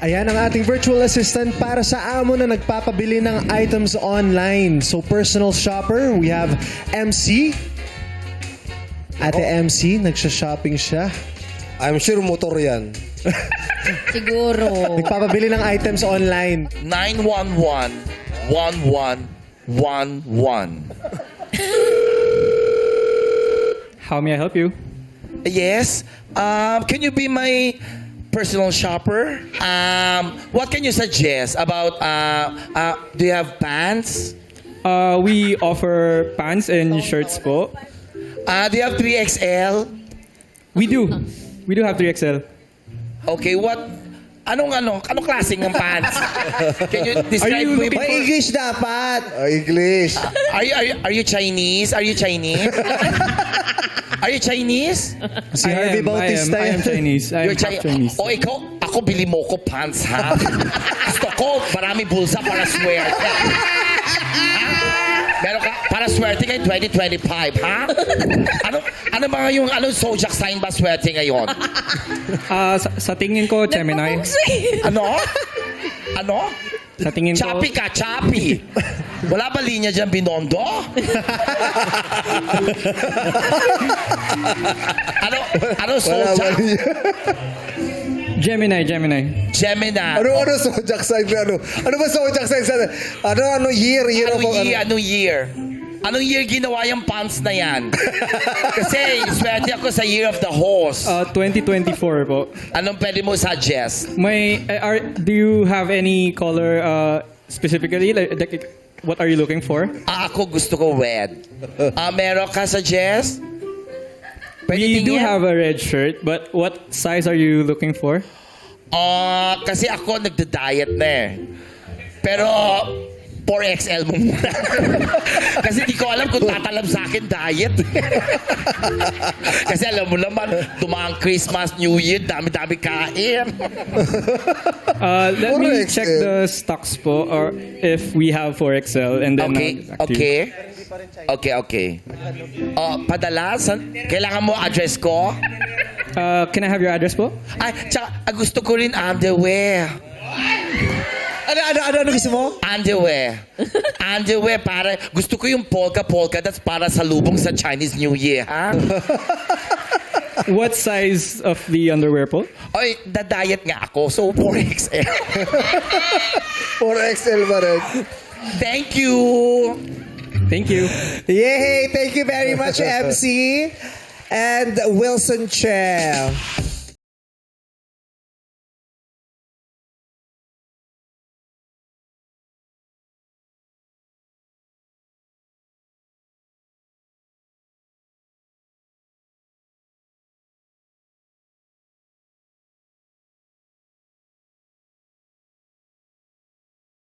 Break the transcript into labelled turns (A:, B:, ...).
A: Ayan ang ating virtual assistant para sa amo na nagpapabili ng items online. So, personal shopper, we have MC. Ate MC, nagsha-shopping siya.
B: I'm sure motor yan.
C: Siguro.
A: Nagpapabili ng items online.
D: 911-1111.
E: How may I help you?
D: Yes. Can you be my personal shopper? What can you suggest about? Do you have pants?
E: We offer pants and shirts po.
D: Do you have 3XL?
E: We do. We do have 3XL.
D: Okay. Anong klaseng ng pants? Can you describe
E: you
D: mo?
E: looking for-
B: English dapat. English.
D: Are you Chinese? Are you Chinese? Are you Chinese?
A: Si Harvey Bautista
E: I am
A: yan.
E: Chinese. I am half Chinese.
D: O ikaw, ako bili mo ko pants ha. Gusto ko, marami bulsa para swerte. Meron ka, para swerte ngayon 2025, ha? Ano mga yung, zodiac sign ba swerte ngayon?
E: Sa tingin ko, Gemini.
D: Ano?
E: Sa tingin ko,
D: Choppy ka, choppy. Wala ba linya dyan, Binondo? Ano
B: Wala ba
D: zodiac?
B: niya?
E: Gemini.
D: Gemini.
B: Ano zodiac sign? Ano ba zodiac sign? Ano year?
D: Anong year? Anong year ginawa yung pants na yan? Kasi swerte ako sa year of the horse.
E: 2024 po.
D: Anong pwede mo suggest?
E: Do you have any color specifically? Like, what are you looking for?
D: Ako gusto ko red. Meron ka suggest? Pwede
E: We do
D: tingin?
E: have a red shirt, but what size are you looking for?
D: Kasi ako nagda-diet na eh. Pero 4XL mo muna. Kasi di ko alam kung tatalab sa akin diet. Kasi alam mo naman, dumaang Christmas, New Year, dami-dami kain.
E: Let me
B: 4XL.
E: check the stocks po, or if we have 4XL, and then
D: Okay. Padala, kailangan mo address ko?
E: Can I have your address po?
D: Ay, tsaka gusto ko rin underwear.
B: Ano gusto mo?
D: Underwear, para, gusto ko yung polka, that's para sa lubong sa Chinese New Year, ha?
E: What size of the underwear po?
D: Oy, da-diet nga ako, so 4XL.
B: 4XL ba rin?
D: Thank you.
E: Thank you.
B: Yay! Thank you very much, MC. And Wilson Che.